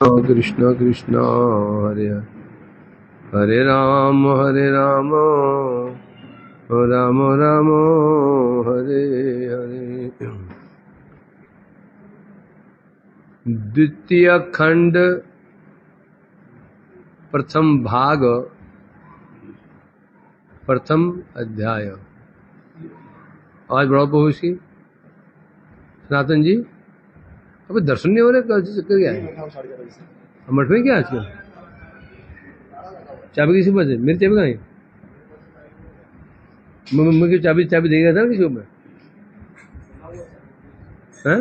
कृष्ण कृष्ण हरे हरे राम राम राम हरे हरे। द्वितीय खंड प्रथम भाग प्रथम अध्याय। आज बड़ा बहु इसकी सनातन जी अभी दर्शन नहीं हो रहे, चक्कर क्या है? मठ में क्या आजकल चाबी किसी पास है? मेरी चाबी कहाँ है? मुझे चाबी देगा था ना किसी को मैं, हैं?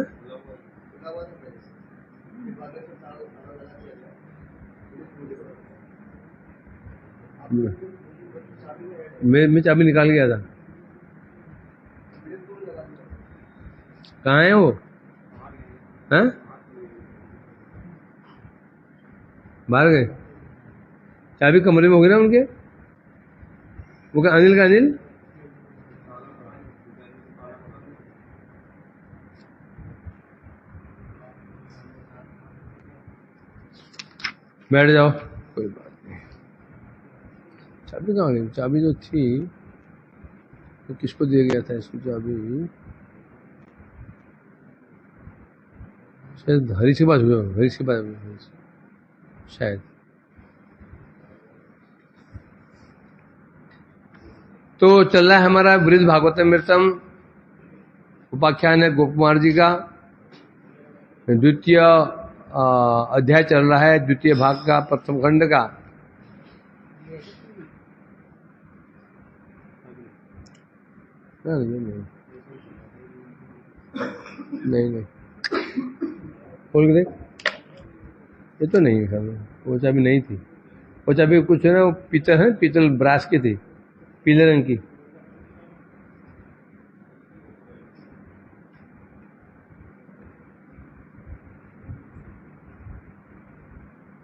मैं चाबी निकाल गया था। कहाँ है वो? हैं? बाहर गए? चाबी कमरे में होगी ना उनके। वो क्या अनिल का अनिल? बैठ जाओ, कोई बात नहीं। चाबी कहाँ गई? चाबी जो थी तो किसको दिया गया था इसको चाबी? शायद हरीश के पास हुआ, हरीश के पास शायद। तो चल रहा है हमारा वृद्ध भागवतमृतम, उपाख्यान है गोप कुमार जी का। द्वितीय अध्याय चल रहा है, द्वितीय भाग का प्रथम खंड का। नहीं खोल के देख, ये तो नहीं है, वो चाबी नहीं थी। वो चाबी कुछ है ना, वो पीतल है, पीतल ब्रास की थी, पीले रंग की।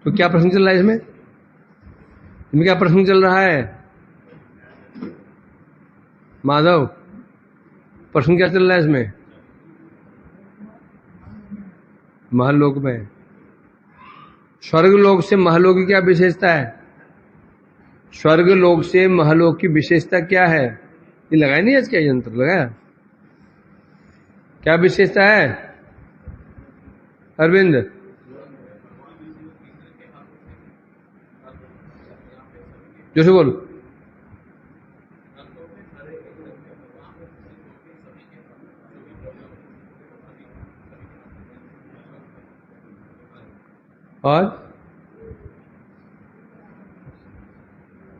तो क्या प्रश्न चल रहा है इसमें? क्या प्रश्न चल रहा है माधव? प्रश्न क्या चल रहा है इसमें? महलोक में, स्वर्ग लोक से महलोक की क्या विशेषता है? स्वर्ग लोक से महलोक की विशेषता क्या है? ये लगाया नहीं आज? क्या यंत्र लगाया? क्या विशेषता है अरविंद? जोशी बोल। और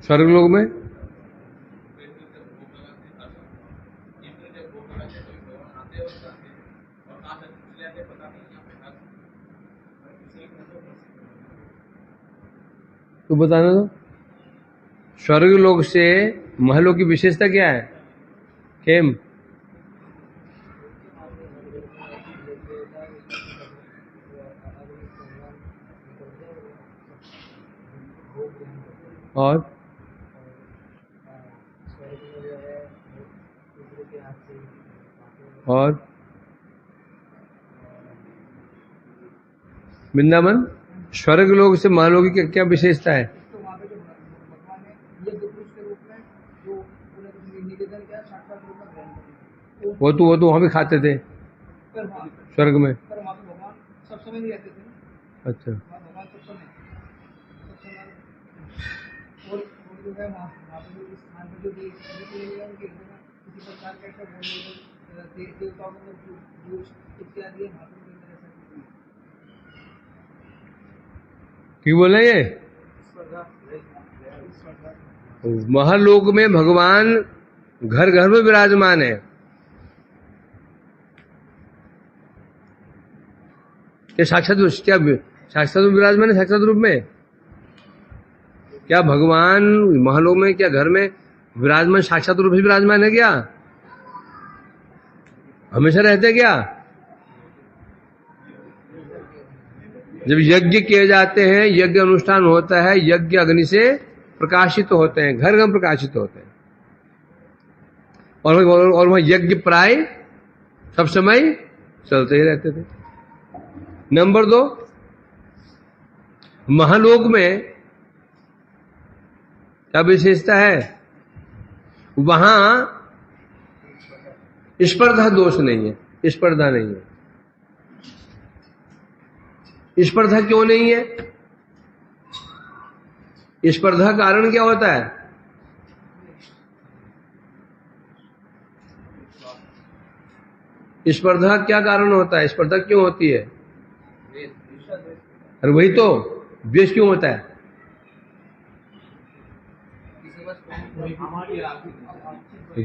स्वर्गलोक में तो बताना तो, स्वर्गलोक से महलों की विशेषता क्या है? खेम और वृंदावन, स्वर्ग लोक से महलोक की क्या विशेषता है? वो तो वहां भी खाते थे स्वर्ग में। अच्छा, क्यों बोले ये? महलोक में भगवान घर घर में विराजमान है। क्या साक्षात विराजमान है? साक्षात रूप में क्या भगवान महलों में, क्या घर में विराजमान साक्षात रूप से विराजमान है? क्या हमेशा रहते क्या? जब यज्ञ किए जाते हैं, यज्ञ अनुष्ठान होता है, यज्ञ अग्नि से प्रकाशित होते हैं, घर घर प्रकाशित होते हैं, और वह यज्ञ प्राय सब समय चलते ही रहते थे। नंबर 2, महालोक में क्या विशेषता है? वहां स्पर्धा दोष नहीं है, स्पर्धा नहीं है। स्पर्धा क्यों नहीं है? स्पर्धा कारण क्या होता है? स्पर्धा क्या कारण होता है? स्पर्धा क्यों होती है? अरे वही तो, द्वेष क्यों होता है?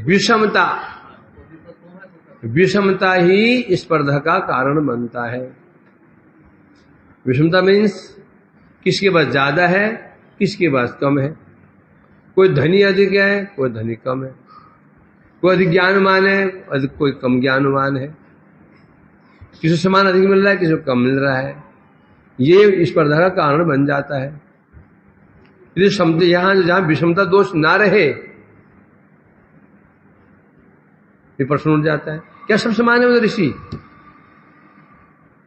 विषमता, विषमता ही स्पर्धा का कारण बनता है। विषमता मीन्स किसके पास ज्यादा है, किसके पास कम है। कोई धनी अधिक है, कोई धनी कम है। कोई अधिक ज्ञानवान है, अधिक कोई कम ज्ञानवान है। किसी समान अधिक मिल रहा है, किसी को कम मिल रहा है। ये स्पर्धा का कारण बन जाता है। यदि जहां विषमता दोष ना रहे, ये प्रश्न उठ जाता है, क्या सब समान है? ऋषि,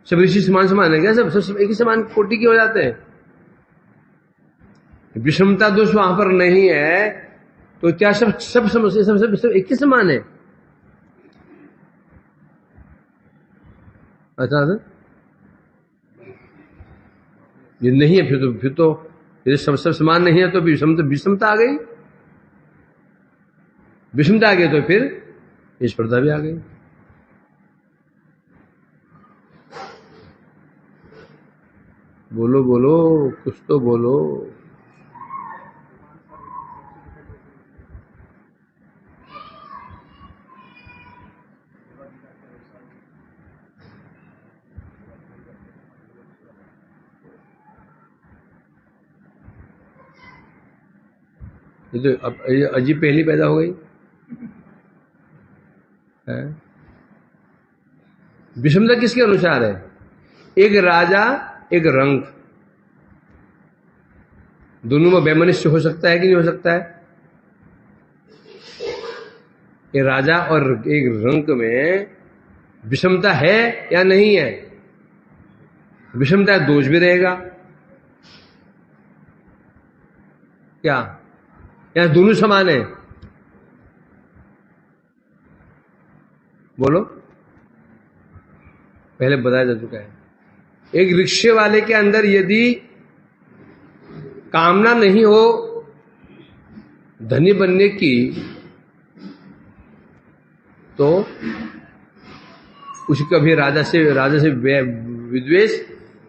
सब ऋषि समान है क्या? सब एक ही समान कोटि के हो जाते हैं? विषमता दोष वहां पर नहीं है, तो क्या सब एक ही समान है? अच्छा, ये नहीं है। फिर तो यदि सब समान नहीं है तो विषमता आ गई। विषमता आ गई तो फिर स्पर्धा भी आ गई। बोलो बोलो, कुछ तो बोलो। ये तो अब अजीब पहली पैदा हो गई है। विषमता किसके अनुसार है? एक राजा, एक रंक, दोनों में वैमनस्य हो सकता है कि नहीं हो सकता है? एक राजा और एक रंक में विषमता है या नहीं है? विषमता दोष भी रहेगा क्या? या दोनों समान है? बोलो, पहले बताया जा चुका है। एक रिक्शे वाले के अंदर यदि कामना नहीं हो धनी बनने की, तो उसकी कभी राजा से विद्वेष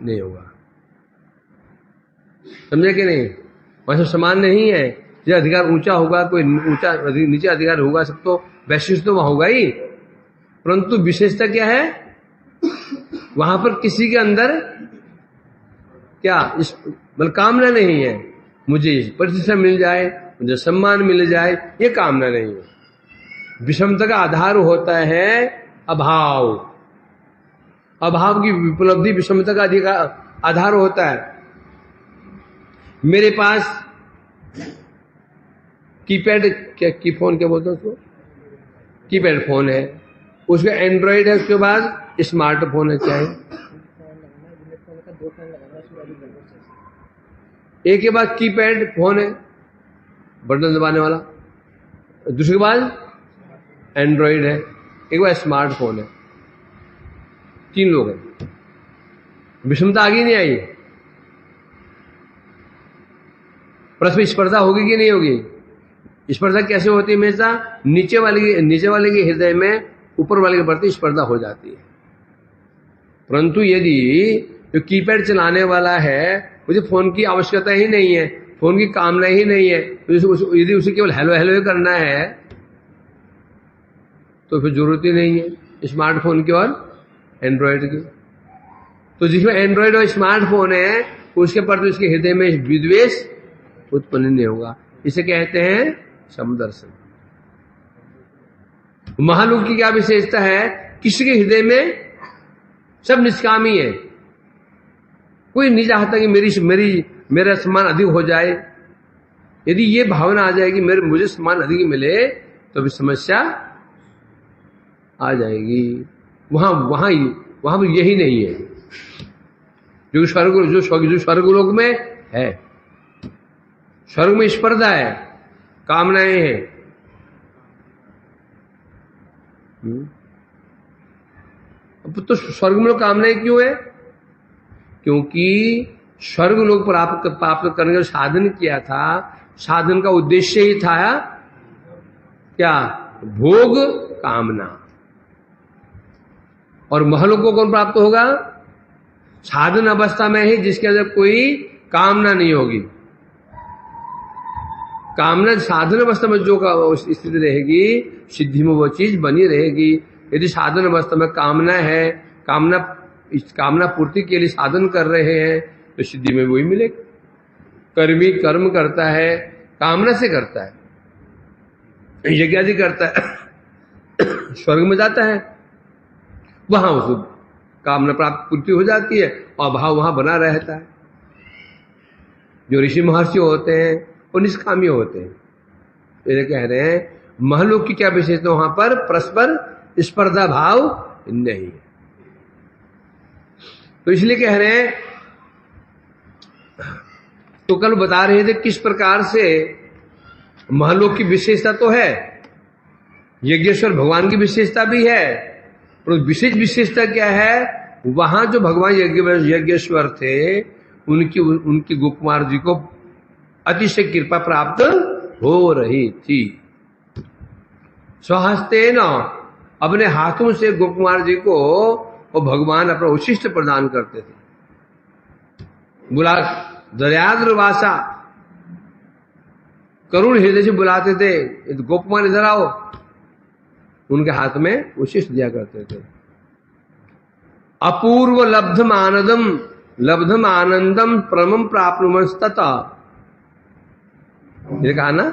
नहीं होगा। समझे कि नहीं? वैसे समान नहीं है। जो अधिकार ऊंचा होगा, कोई ऊंचा नीचे अधिकार होगा, सब तो वैशिष्ट तो वहां होगा ही, परंतु विशेषता क्या है? वहां पर किसी के अंदर क्या मतलब कामना नहीं है, मुझे प्रतिष्ठा मिल जाए, मुझे सम्मान मिल जाए, ये कामना नहीं है। विषमता का आधार होता है अभाव। अभाव की उपलब्धि विषमता का आधार होता है। मेरे पास कीपैड की फोन क्या बोलते हैं उसको, कीपैड फोन है, उसका एंड्रॉइड है, उसके बाद स्मार्टफोन है। क्या है? एक के बाद कीपैड फोन है, बटन दबाने वाला, दूसरे के बाद एंड्रॉइड है, एक बार स्मार्टफोन है। 3 लोग हैं। विषमता आगे नहीं आई। परस्पर स्पर्धा होगी कि नहीं होगी? स्पर्धा कैसे होती है? हमेशा नीचे वाले के हृदय में ऊपर वाले के प्रति स्पर्धा हो जाती है। परंतु यदि जो कीपैड चलाने वाला है, मुझे फोन की आवश्यकता ही नहीं है, फोन की कामना ही नहीं है, तो यदि उसे केवल हेलो हेलो ही करना है, तो फिर जरूरत ही नहीं है स्मार्टफोन की और एंड्रॉइड की। तो जिसमें एंड्रॉइड और स्मार्टफोन है, उसके प्रति उसके हृदय में विद्वेष उत्पन्न नहीं होगा। इसे कहते हैं समदर्शन। महालोक की क्या विशेषता है? किसी के हृदय में सब निष्कामी है। कोई नहीं चाहता कि मेरा सम्मान अधिक हो जाए। यदि ये भावना आ जाए कि मुझे सम्मान अधिक मिले, तो भी समस्या आ जाएगी। वहां पर यही नहीं है। जो स्वर्गलोक में है। स्वर्ग में स्पर्धा है, कामनाएं हैं। अब तो स्वर्ग में कामनाएं क्यों है? क्योंकि स्वर्ग लोग प्राप्त करने का साधन किया था, साधन का उद्देश्य ही था क्या? भोग कामना। और महलों को कौन प्राप्त होगा? साधन अवस्था में ही, जिसके अंदर कोई कामना नहीं होगी। कामना साधन अवस्था में जो स्थिति रहेगी, सिद्धि में वो चीज बनी रहेगी। यदि साधन अवस्था में कामना है, कामना पूर्ति के लिए साधन कर रहे हैं, तो सिद्धि में वही मिलेगा। कर्मी कर्म करता है, कामना से करता है, यज्ञ आदि करता है, स्वर्ग में जाता है, वहां उसको कामना प्राप्त पूर्ति हो जाती है और भाव वहां बना रहता है। जो ऋषि महर्षि होते हैं वो निष्कामी होते हैं। ये कह रहे हैं महलोक की क्या विशेषता? वहां पर परस्पर स्पर्धा भाव नहीं है। तो इसलिए कह रहे हैं, तो कल बता रहे थे किस प्रकार से महलोक की विशेषता तो है, यज्ञेश्वर भगवान की विशेषता भी है, पर विशेष विशेषता क्या है? वहां जो भगवान यज्ञेश्वर थे, उनकी गोपकुमार जी को अतिशय कृपा प्राप्त हो रही थी। स्वहस्ते न, अपने हाथों से गोपकुमार जी को वो भगवान अपना उशिष्ट प्रदान करते थे। बुला दयाद्र वासा, करुण हृदय से बुलाते थे, गोपकुमार इधर आओ, उनके हाथ में उशिष्ट दिया करते थे। अपूर्व लब्धम आनंदम परमं प्राप्नुमस्तता, ये कहा ना।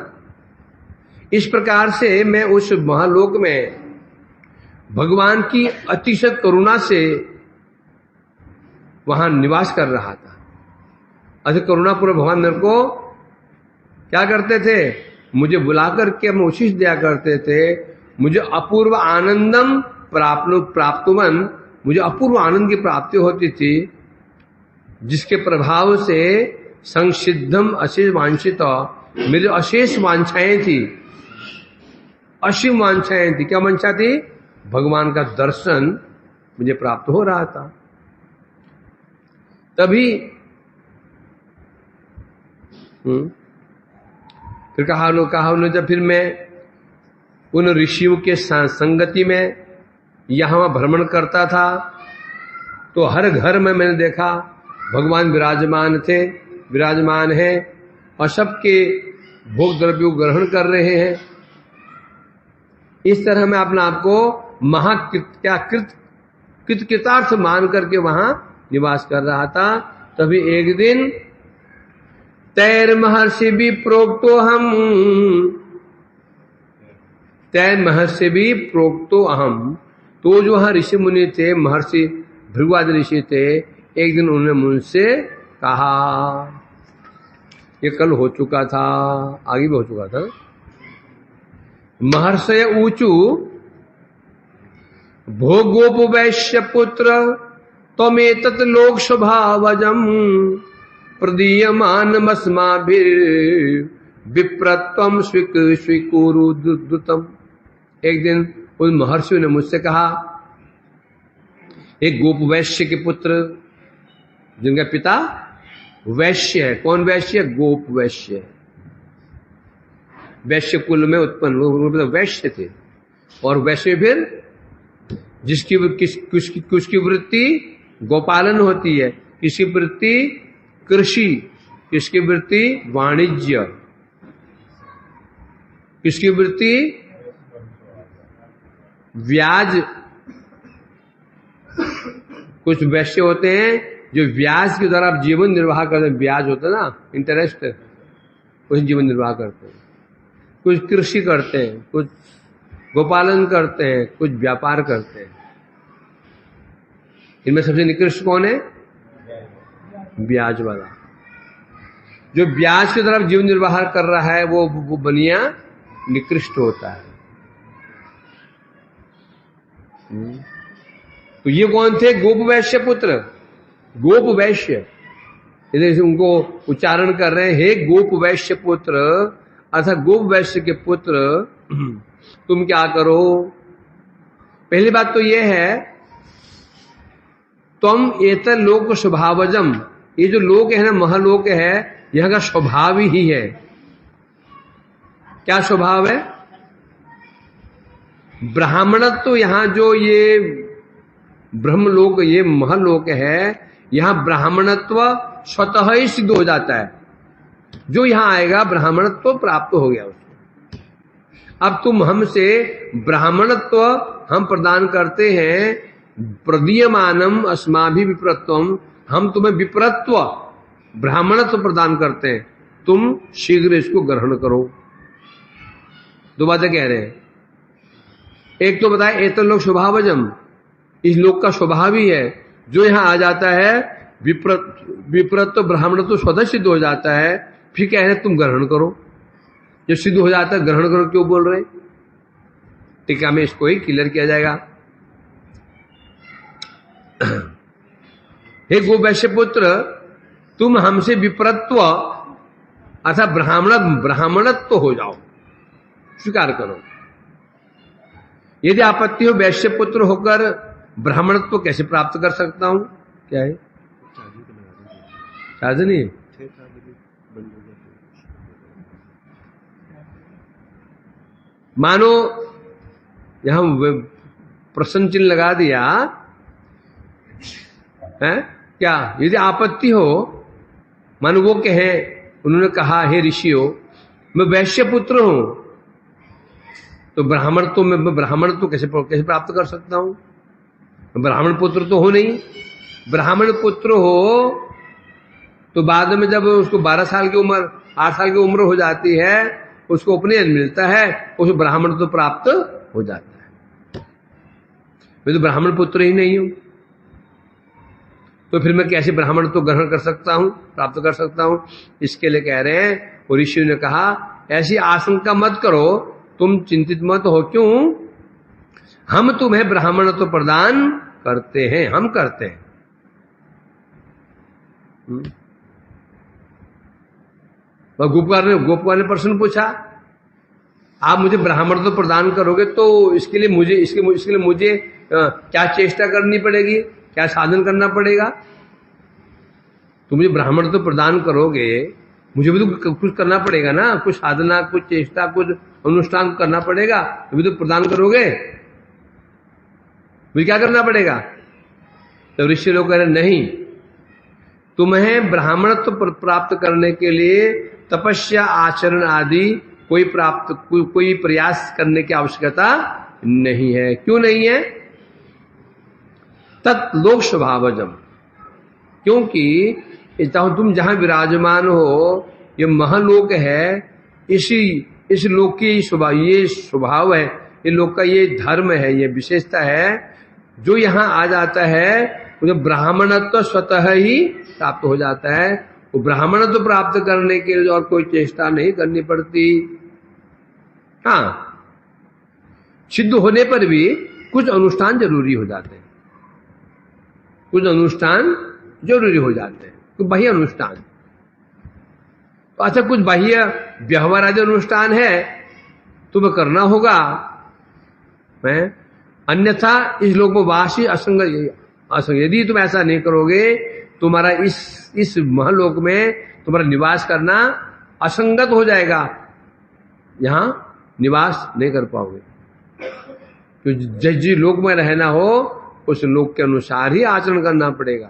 इस प्रकार से मैं उस महालोक में भगवान की अतिशय करुणा से वहां निवास कर रहा था। अति करुणा पूर्व भगवान मेरे को क्या करते थे? मुझे बुलाकर के हम उशिष्ट दिया करते थे। मुझे अपूर्व आनंदम प्राप्तुमन, मुझे अपूर्व आनंद की प्राप्ति होती थी, जिसके प्रभाव से संसिद्धम अशेष वांछित, मेरी अशेष वांछाएं थी, असीम वांछाएं थी। क्या वांछा थी? भगवान का दर्शन मुझे प्राप्त हो रहा था। तभी फिर कहा जब फिर मैं उन ऋषियों के संगति में यहां भ्रमण करता था, तो हर घर में मैंने देखा भगवान विराजमान हैं और सबके भोग द्रव्यों ग्रहण कर रहे हैं। इस तरह मैं अपने आप को कृतार्थ मान करके वहां निवास कर रहा था। तभी एक दिन तैर महर्षि भी प्रोक्तो अहम, तो जो वहां ऋषि मुनि थे, महर्षि भृगुआदि ऋषि थे, एक दिन उन्होंने मुझसे कहा, ये कल हो चुका था, आगे भी हो चुका था। महर्षय ऊचु भोगोप वैश्य पुत्र त्वमेतत् लोक स्वभावजम प्रदीयमानमस्माभिर विप्रत्वम स्वीकुरु दुतम। एक दिन उन महर्षियों ने मुझसे कहा, एक गोप वैश्य के पुत्र, जिनका पिता वैश्य है। कौन वैश्य? गोप वैश्य। वैश्य कुल में उत्पन्न वैश्य थे। और वैश्य फिर किसकी वृत्ति गोपालन होती है, किसकी वृत्ति कृषि, किसकी वृत्ति वाणिज्य, किसकी वृत्ति ब्याज। कुछ वैश्य होते हैं जो ब्याज के द्वारा जीवन निर्वाह करते हैं। ब्याज होता है ना, इंटरेस्ट, कुछ जीवन निर्वाह करते हैं, कुछ कृषि करते हैं, कुछ गोपालन करते हैं, कुछ व्यापार करते हैं। इनमें सबसे निकृष्ट कौन है? ब्याज वाला। जो ब्याज की तरफ जीवन निर्वाह कर रहा है वो बनिया निकृष्ट होता है। तो ये कौन थे? गोप वैश्य पुत्र। गोप वैश्य, इधर उनको उच्चारण कर रहे हैं, हे गोप वैश्य पुत्र, अर्थात गोप वैश्य के पुत्र तुम क्या करो। पहली बात तो यह है, तुम एतर लोक स्वभावजम, ये जो लोक है ना, महलोक है, यहां का स्वभाव ही है। क्या स्वभाव है? ब्राह्मणत्व तो यहां जो ये ब्रह्मलोक, ये महलोक है, यहां ब्राह्मणत्व स्वतः ही सिद्ध हो जाता है। जो यहां आएगा ब्राह्मणत्व प्राप्त हो गया उसको। अब तुम हमसे ब्राह्मणत्व हम प्रदान करते हैं, प्रदीयमानम अस्माभि विप्रत्वम, हम तुम्हें विप्रत्व ब्राह्मणत्व प्रदान करते हैं, तुम शीघ्र इसको ग्रहण करो। दो बातें कह रहे हैं। एक तो बताया एतर लोक स्वभावजम, इस लोक का स्वभाव ही है, जो यहां आ जाता है विप्रत्व ब्राह्मणत्व स्वतः सिद्ध हो जाता है। फिर कह रहे तुम ग्रहण करो, जब सिद्ध हो जाता है ग्रहण करो क्यों बोल रहे? टीका में इसको ही क्लियर किया जाएगा। हे गोवैश्य पुत्र, तुम हमसे विप्रत्व अर्थात ब्राह्मणत्व हो जाओ, स्वीकार करो। यदि आपत्ति हो, वैश्य पुत्र होकर ब्राह्मणत्व कैसे प्राप्त कर सकता हूं? क्या है? साधनी मानो यहां प्रश्न चिन्ह लगा दिया है क्या? यदि आपत्ति हो, मानो वो कहे, उन्होंने कहा हे ऋषियों मैं वैश्य पुत्र हूं, तो ब्राह्मण तो कैसे प्राप्त कर सकता हूं? ब्राह्मण पुत्र तो हो नहीं। ब्राह्मण पुत्र हो तो बाद में जब उसको 12 साल की उम्र, 8 साल की उम्र हो जाती है, उसको उपनयन मिलता है, उसको ब्राह्मण तो प्राप्त हो जाता है। मैं तो ब्राह्मण पुत्र ही नहीं हूं, तो फिर मैं कैसे ब्राह्मण तो ग्रहण कर सकता हूं, प्राप्त कर सकता हूं? इसके लिए कह रहे हैं, और ऋषि ने कहा ऐसी आशंका मत करो, तुम चिंतित मत हो। क्यों? हम तुम्हें ब्राह्मण तो प्रदान करते हैं, हम करते हैं। गोपवार ने प्रश्न पूछा, आप मुझे ब्राह्मण तो प्रदान करोगे, तो इसके लिए मुझे क्या चेष्टा करनी पड़ेगी, क्या साधन करना पड़ेगा? तो मुझे ब्राह्मण तो प्रदान करोगे, मुझे भी तो कुछ करना पड़ेगा ना, कुछ साधना, कुछ चेष्टा, कुछ अनुष्ठान करना पड़ेगा, तो तो प्रदान करोगे, मुझे क्या करना पड़ेगा? तो ऋषि लोग कह रहे नहीं, तुम्हें ब्राह्मणत्व प्राप्त करने के लिए तपस्या आचरण आदि कोई प्रयास करने की आवश्यकता नहीं है। क्यों नहीं है? तत्लोक स्वभावजम, क्योंकि तुम जहां विराजमान हो, ये महालोक है, इस लोक की ये स्वभाव है, ये लोक का ये धर्म है, ये विशेषता है। जो यहां आ जाता है उसे ब्राह्मणत्व स्वतः ही प्राप्त हो जाता है। वो ब्राह्मणत्व प्राप्त करने के लिए और कोई चेष्टा नहीं करनी पड़ती। हाँ, सिद्ध होने पर भी कुछ अनुष्ठान जरूरी हो जाते हैं, कुछ अनुष्ठान जरूरी हो जाते हैं, तो बाह्य अनुष्ठान। तो अच्छा, कुछ बाह्य व्यवहार आदि अनुष्ठान है, तुम्हें करना होगा, अन्यथा इस लोक में वासी असंग। यदि तुम ऐसा नहीं करोगे, तुम्हारा इस महलोक में तुम्हारा निवास करना असंगत हो जाएगा, यहां निवास नहीं कर पाओगे। तो जिस लोक में रहना हो, उस लोक के अनुसार ही आचरण करना पड़ेगा।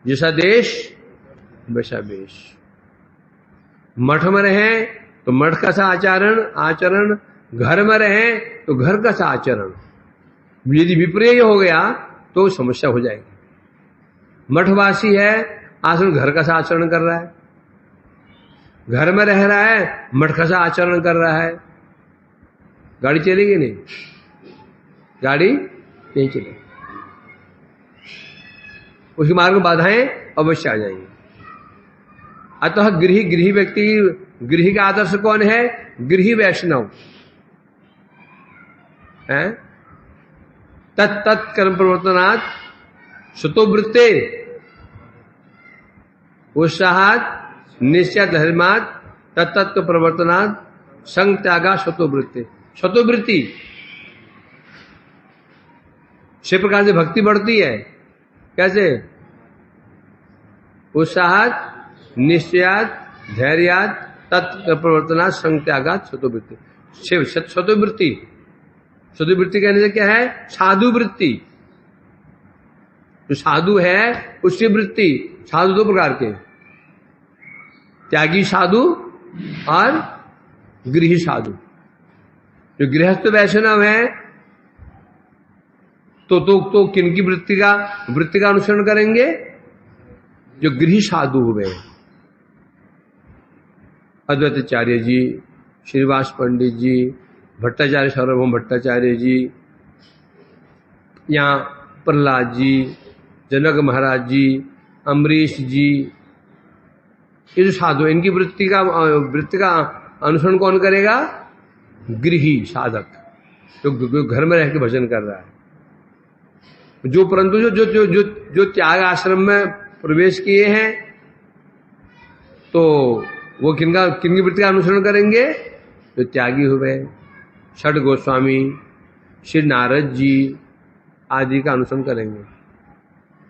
जैसा देश वैसा वेश। मठ में रहे तो मठ का सा आचरण, घर में रहे तो घर का सा आचरण। यदि विपर्य हो गया तो समस्या हो जाएगी। मठवासी है, आचरण घर का सा आचरण कर रहा है, घर में रह रहा है, मठ का सा आचरण कर रहा है, गाड़ी चलेगी नहीं, गाड़ी नहीं चलेगी, उसके मार्ग में बाधाएं अवश्य आ जाएंगी। अतः गृही व्यक्ति, गृही का आदर्श कौन है? गृही वैष्णव है। तत् कर्म प्रवर्तनात् स्वतोवृत्ते उत्साहात निश्चय धर्मात तत्तत्व प्रवर्तनात् संग त्यागा स्वतोवृत्ति। स्वतोवृत्ति से प्रकार से भक्ति बढ़ती है। कैसे? उत्साहात निश्चयात धैर्यात तत्व प्रवर्तनात् संग त्यागात स्वतोवृत्ति। स्वतोवृत्ति, स्वतोवृत्ति कहने से क्या है? साधु वृत्ति। जो साधु है उसकी वृत्ति। साधु दो प्रकार के, त्यागी साधु और गृही साधु। जो गृहस्थ वैष्णव है तो किनकी वृत्ति का अनुसरण करेंगे? जो गृही साधु हुए, अद्वैताचार्य जी, श्रीवास पंडित जी, भट्टाचार्य सार्वभौम भट्टाचार्य जी, यहाँ प्रहलाद जी, जनक महाराज जी, अम्बरीश जी, ये जो साधु, इनकी वृत्ति का अनुसरण कौन करेगा? गृही साधक, जो घर में रह के भजन कर रहा है। जो परंतु जो त्याग आश्रम में प्रवेश किए हैं तो वो किनकी वृत्ति का अनुसरण करेंगे? जो त्यागी हुए, षड गोस्वामी, श्री नारद जी आदि का अनुसरण करेंगे,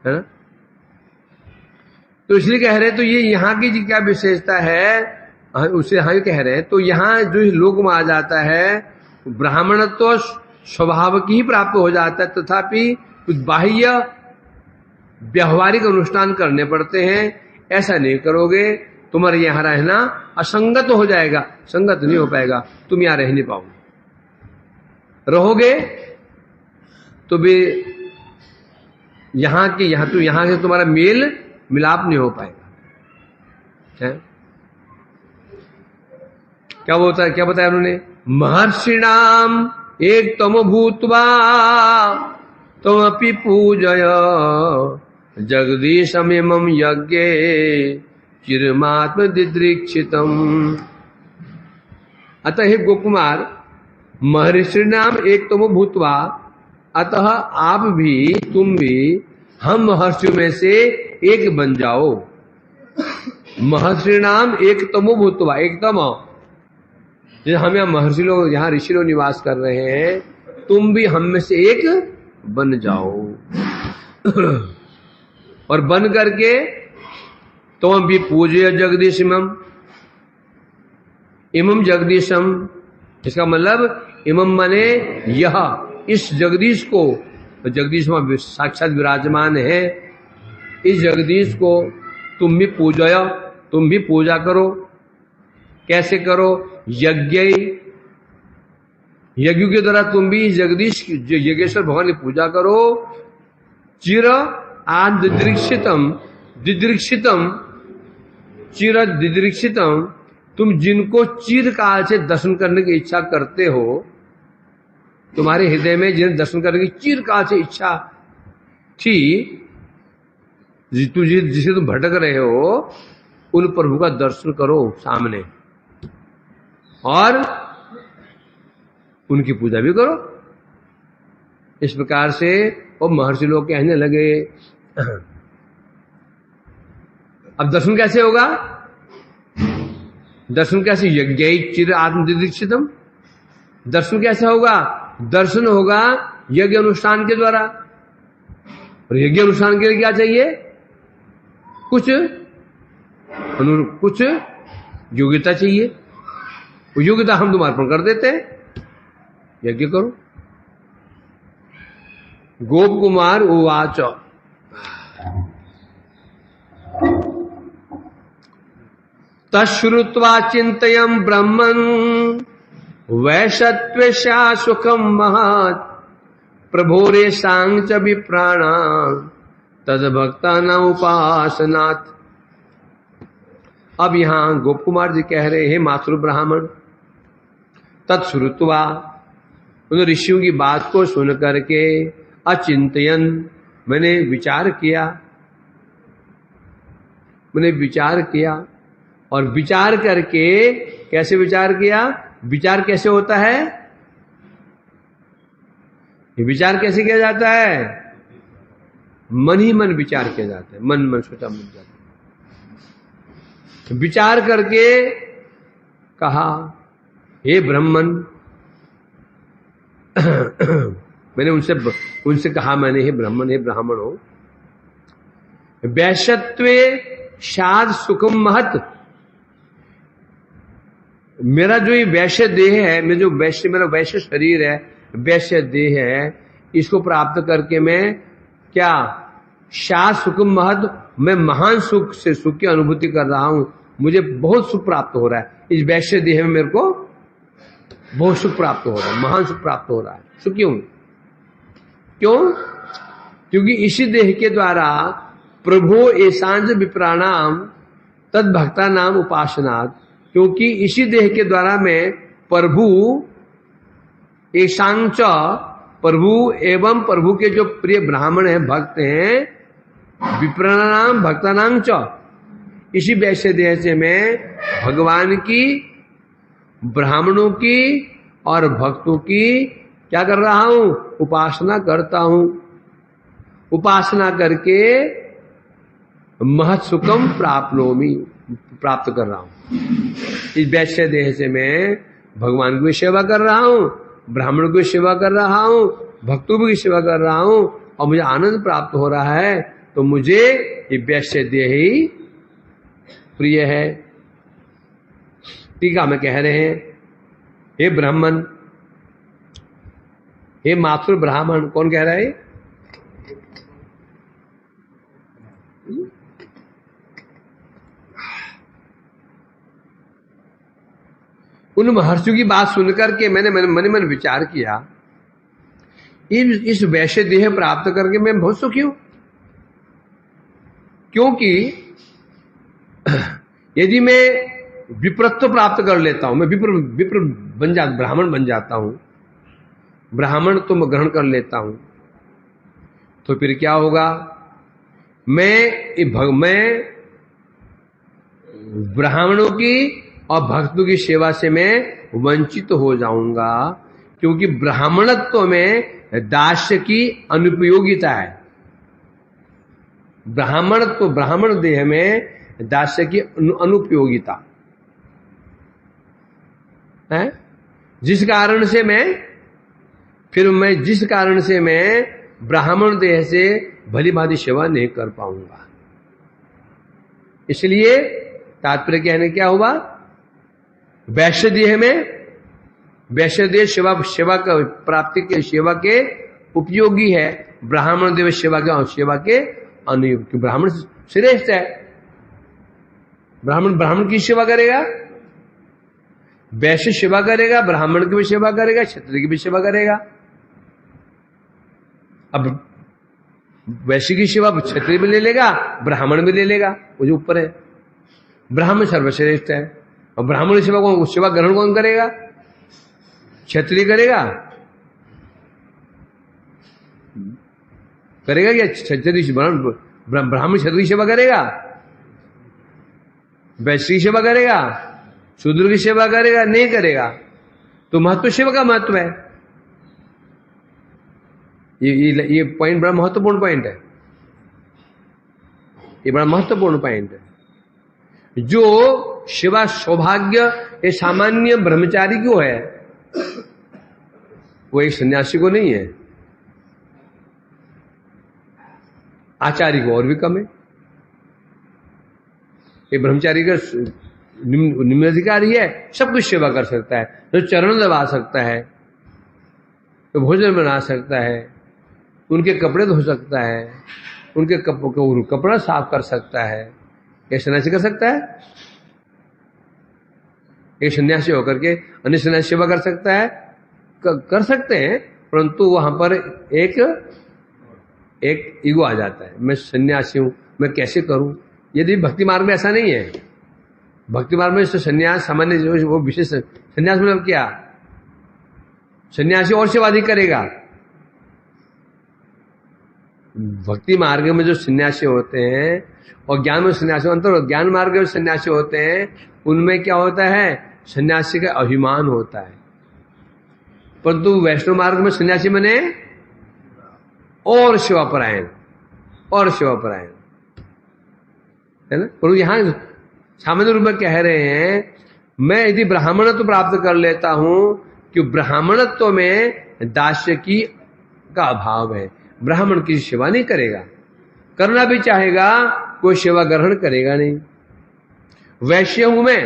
है ना। तो इसलिए कह रहे हैं, तो ये यहाँ की क्या विशेषता है उसे हाँ कह रहे हैं। तो यहाँ जो लोक में आ जाता है ब्राह्मणत्व तो स्वभाव की ही प्राप्त हो जाता है, तथापि कुछ बाह्य व्यवहारिक अनुष्ठान करने पड़ते हैं। ऐसा नहीं करोगे तुम्हारे यहाँ रहना असंगत हो जाएगा, संगत नहीं हो पाएगा, तुम यहाँ रह नहीं पाओगे। रहोगे तो भी यहाँ से तुम्हारा मेल मिलाप नहीं हो पाएगा। क्या बताया उन्होंने? महर्षिणाम एक तम भूत्वा तमपि पूजय जगदीशमिमं यज्ञे चिरमात्म दिदृक्षितम। अतः हे गोकुमार, महर्षिणाम एक तमो भूत्वा, अतः आप भी तुम भी हम महर्षियों में से एक बन जाओ। महर्षिणाम एक तमो भूत्वा, एक तम, जैसे हम यहाँ महर्षि लोग, यहाँ ऋषि लोग निवास कर रहे हैं, तुम भी हम में से एक बन जाओ। और बन करके तुम भी पूज्य जगदीशम, इमम जगदीशम, इसका मतलब इमम माने यह, इस जगदीश को, तो जगदीश में साक्षात विराजमान है, इस जगदीश को तुम भी पूजय, तुम भी पूजा करो। कैसे करो? यज्ञ के द्वारा तुम भी जगदीश यज्ञेश्वर भगवान की पूजा करो। चिर दिदृक्षितम, चिर दिदृक्षितम, तुम जिनको चिरकाल से दर्शन करने की इच्छा करते हो, तुम्हारे हृदय में जिन्हें दर्शन करने की चिरकाल से इच्छा थी, जिसे तुम भटक रहे हो, उन प्रभु का दर्शन करो सामने और उनकी पूजा भी करो। इस प्रकार से वो महर्षि लोग कहने लगे। अब दर्शन कैसे होगा? दर्शन कैसे? यज्ञ चिर आत्मदिदीक्षितम। दर्शन कैसे होगा? दर्शन होगा यज्ञ अनुष्ठान के द्वारा। और यज्ञ अनुष्ठान के लिए क्या चाहिए? कुछ योग्यता चाहिए। वो योग्यता हम तुम अर्पण कर देते हैं, यज्ञ करो। गोप कुमार उवाच, तश्रुत्वा चिंतयं ब्रह्मन् वैशत्वेशा सुखम महत् प्रभोरे सांग च विप्राणा तद भक्ता न उपासनात्। अब यहां गोप कुमार जी कह रहे हैं, मातृ ब्राह्मण, तत्श्रुत्वा, उन ऋषियों की बात को सुन करके, अचिंतयन, मैंने विचार किया, और विचार करके, कैसे विचार किया? विचार कैसे होता है? ये विचार कैसे किया जाता है? मन ही मन विचार किया जाता है, मन मन सोचा बन जाता है। विचार करके कहा, हे ब्राह्मण, मैंने उनसे कहा, मैंने हे ब्राह्मण, हे ब्राह्मण हो, वैश्यत्वे शाद सुखम महत, मेरा जो ये वैश्य देह है, मेरा वैश्य शरीर है, वैश्य देह है, इसको प्राप्त करके मैं क्या शाद सुखम महत, मैं महान सुख से सुख की अनुभूति कर रहा हूं, मुझे बहुत सुख प्राप्त हो रहा है। इस वैश्य देह में मेरे को बहुत सुख प्राप्त हो रहा है, महान सुख प्राप्त हो रहा है। सुख क्यों? क्योंकि इसी देह के द्वारा प्रभो एसांज विप्राणाम तद भक्ता नाम उपासनात्, क्योंकि इसी देह के द्वारा मैं प्रभु एसांच, प्रभु एवं प्रभु के जो प्रिय ब्राह्मण हैं, भक्त हैं, विप्राणाम भक्तानां च, इसी वैश्य देह से मैं भगवान की, ब्राह्मणों की और भक्तों की क्या कर रहा हूं? उपासना करता हूं। उपासना करके महत् सुखम प्राप्त कर रहा हूं। इस वैश्य देह से मैं भगवान की सेवा कर रहा हूं, ब्राह्मण की सेवा कर रहा हूं, भक्तों की सेवा कर रहा हूं, और मुझे आनंद प्राप्त हो रहा है, तो मुझे ये वैश्य देह ही प्रिय है। टीका में कह रहे हैं, हे ब्राह्मण, हे मातृ ब्राह्मण, कौन कह रहा है? उन महर्षियों की बात सुनकर के मैंने मन मन विचार किया, इस वैश्य देह प्राप्त करके मैं बहुत सुखी हूं। क्योंकि यदि मैं विप्रत्व प्राप्त कर लेता हूं, मैं विप्र ब्राह्मण बन जाता हूं, ब्राह्मण तो मैं ग्रहण कर लेता हूं, तो फिर क्या होगा? मैं ब्राह्मणों की और भक्तों की सेवा से मैं वंचित हो जाऊंगा, क्योंकि ब्राह्मणत्व में दास्य की अनुपयोगिता है। ब्राह्मण देह में दास्य की अनुपयोगिता है, जिस कारण से मैं ब्राह्मण देह से भली भांति सेवा नहीं कर पाऊंगा। इसलिए तात्पर्य कहने क्या हुआ? वैश्य देह सेवा का प्राप्ति के सेवा के उपयोगी है, ब्राह्मण देव सेवा के अनुयोगी। ब्राह्मण श्रेष्ठ है, ब्राह्मण की सेवा करेगा, वैश्य सेवा करेगा, ब्राह्मण की भी सेवा करेगा, क्षत्रिय की भी सेवा करेगा। अब वैश्य की सेवा क्षत्रिय भी ले लेगा, ब्राह्मण भी ले लेगा, वो जो ऊपर है। ब्राह्मण सर्वश्रेष्ठ है, और ब्राह्मण की सेवा ग्रहण कौन करेगा? क्षत्रिय करेगा क्या? क्षत्रिय ब्राह्मण क्षत्रिय सेवा करेगा, वैश्य की सेवा करेगा, शूद्र की सेवा करेगा? नहीं करेगा। तो महत्व सेवा का महत्व है। ये पॉइंट बड़ा महत्वपूर्ण पॉइंट है, ये बड़ा महत्वपूर्ण पॉइंट है। जो सेवा सौभाग्य ये सामान्य ब्रह्मचारी को है, वो एक सन्यासी को नहीं है, आचार्य को और भी कम है। ये ब्रह्मचारी का निम्न अधिकारी है, सब कुछ सेवा कर सकता है, तो चरण दबा सकता है, तो भोजन बना सकता है, उनके कपड़े धो सकता है, उनके कपड़ा साफ कर सकता है। ये सन्यासी कर सकता है? एक सन्यासी होकर के अन्य सन्यासी सेवा कर सकता है? कर सकते हैं, परंतु वहां पर एक ईगो आ जाता है, मैं सन्यासी हूं, मैं कैसे करूं। यदि भक्ति मार्ग में ऐसा नहीं है, भक्ति मार्ग में सन्यास सामान्य वो विशेष सन्यास मतलब क्या? सन्यासी और सेवा अधिक करेगा। भक्ति मार्ग में जो सन्यासी होते हैं और ज्ञान में सन्यासी अंतर, ज्ञान मार्ग में सन्यासी होते हैं, उनमें क्या होता है? सन्यासी का अभिमान होता है। परंतु वैष्णव मार्ग में सन्यासी बने और सेवा परायण, और सेवा परायण, है ना। और यहां सामान्य रूप में कह रहे हैं, मैं यदि ब्राह्मणत्व प्राप्त कर लेता हूं कि ब्राह्मणत्व में दास्य की का अभाव है, ब्राह्मण की सेवा नहीं करेगा, करना भी चाहेगा कोई सेवा ग्रहण करेगा नहीं। वैश्य हूं मैं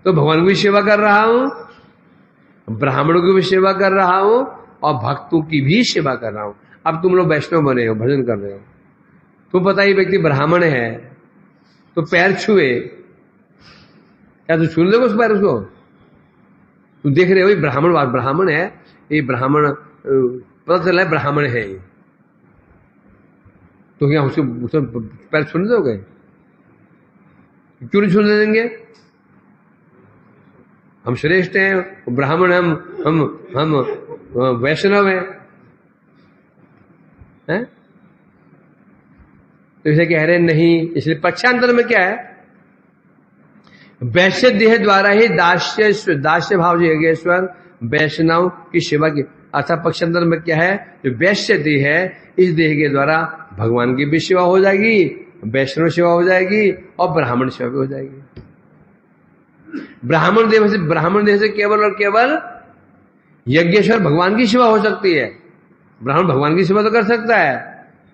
तो भगवान की भी सेवा कर रहा हूं, ब्राह्मणों की भी सेवा कर रहा हूं और भक्तों की भी सेवा कर रहा हूं। अब तुम लोग वैष्णव बने हो, भजन कर रहे हो, तो पता ही व्यक्ति ब्राह्मण है तो पैर छुए, क्या तू छू लोगे उस पैर उसको? तू देख रहे हो ब्राह्मण है, ये ब्राह्मण पता चला है ब्राह्मण है ये, तो क्या उसको पैर छूने दोगे? क्यों नहीं छूने देंगे? हम श्रेष्ठ हैं, ब्राह्मण, हम वैष्णव हैं, है? तो इसे कह रहे नहीं। इसलिए पक्षांतर में क्या है, वैश्य देह द्वारा ही दास्य भाव जो योगेश्वर वैष्णव की सेवा की, अर्थात पक्षांतर में क्या है, जो वैश्य देह है इस देह के द्वारा भगवान की भी सेवा हो जाएगी, वैष्णव सेवा हो जाएगी और ब्राह्मण सेवा भी हो जाएगी। ब्राह्मण देह से केवल और केवल यज्ञेश्वर भगवान की सेवा हो सकती है। ब्राह्मण भगवान की सेवा तो कर सकता है,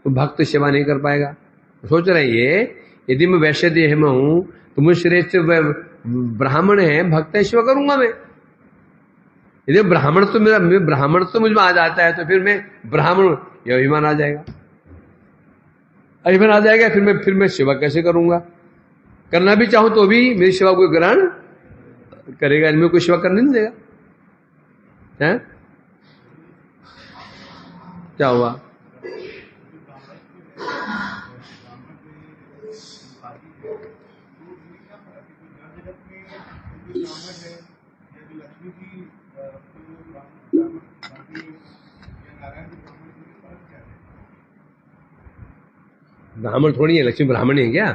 तो भक्त सेवा नहीं कर पाएगा। सोच रहे ये, यदि मैं वैश्य देह में हूं तो मुझे श्रेष्ठ ब्राह्मण है, भक्त सेवा करूंगा मैं। यदि ब्राह्मण तो मुझ में आ जाता है तो फिर मैं ब्राह्मण, यह अभिमान आ जाएगा, अभिमान आ जाएगा, फिर मैं सेवा कैसे करूंगा? करना भी चाहूं तो भी मेरी सेवा कोई ग्रहण करेगा, मेरे कोई सेवा करने नहीं देगा, है? क्या हुआ? ब्राह्मण थोड़ी है, लक्ष्मी ब्राह्मण है क्या?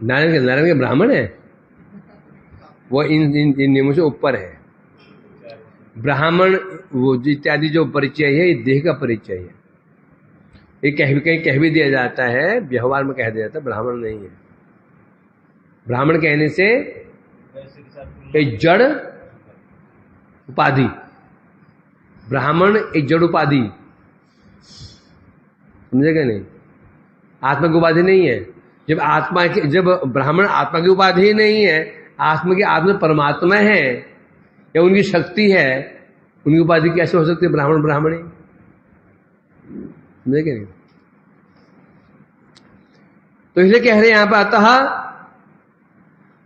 नारायण के ब्राह्मण है, वो इन नियमों से ऊपर है। ब्राह्मण वो इत्यादि जो परिचय है, ये देह का परिचय है। ये कहीं कह भी दिया जाता है, व्यवहार में कह दिया जाता है, ब्राह्मण नहीं है। ब्राह्मण कहने से एक जड़ उपाधि, ब्राह्मण एक जड़ उपाधि, समझेगा नहीं? आत्मा की उपाधि नहीं है। जब ब्राह्मण आत्मा की उपाधि नहीं है, आत्मा परमात्मा है या उनकी शक्ति है, उनकी उपाधि कैसे हो सकती है? ब्राह्मणी, समझेगा नहीं? तो इसलिए कह रहे हैं यहां पर,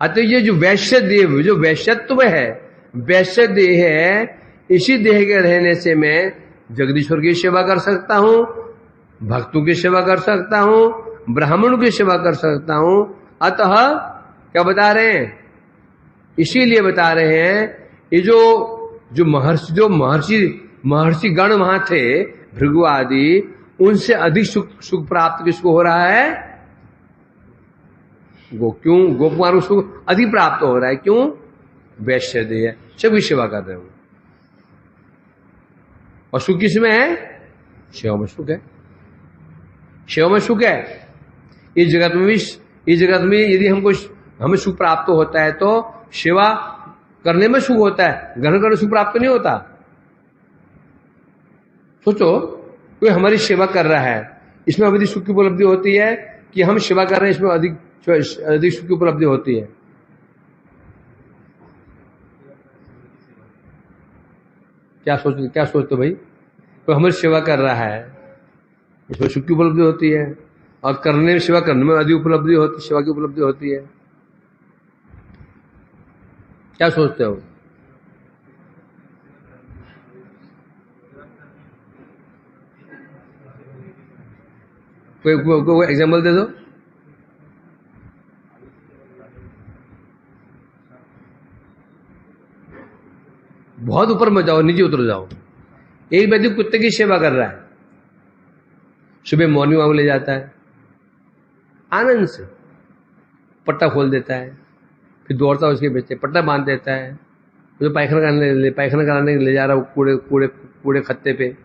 अतः ये जो वैश्य देव, जो वैश्यत्व है, वैश्य देह है, इसी देह के रहने से मैं जगदीश्वर की सेवा कर सकता हूं, भक्तों की सेवा कर सकता हूं, ब्राह्मणों की सेवा कर सकता हूं। अतः क्या बता रहे हैं? इसीलिए बता रहे हैं, ये जो महर्षि गण वहां थे, भृगु आदि, उनसे अधिक सुख प्राप्त किसको हो रहा है? गोप कुमार को सुख अधिक प्राप्त हो रहा है। क्यों? वैश्य देह, सबकी सेवा कर रहे हो। और सुख किसमें है? सेवा में सुख है, सेवा में सुख है। इस जगत में यदि हमें सुख प्राप्त होता है तो सेवा करने में सुख होता है, ग्रहण करने सुख प्राप्त नहीं होता। सोचो, कोई हमारी सेवा कर रहा है, इसमें अधिक सुख की उपलब्धि होती है कि हम सेवा कर रहे हैं, इसमें अधिक सुख की उपलब्धि होती है। क्या सोचते भाई? कोई हमारी सेवा कर रहा है, इसमें सुख की उपलब्धि होती है, और सेवा करने में अधिक उपलब्धि होती, सेवा की उपलब्धि होती है। क्या सोचते हो? कोई एग्जाम्पल दे दो। बहुत ऊपर मत जाओ, नीचे उतर जाओ। एक व्यक्ति कुत्ते की सेवा कर रहा है, सुबह मॉर्निंग वॉक ले जाता है, आनंद से पट्टा खोल देता है, फिर दौड़ता है उसके पीछे, पट्टा बांध देता है, जो पायखाना कराने ले जा रहा है कूड़े कूड़े कूड़े खत्ते पे,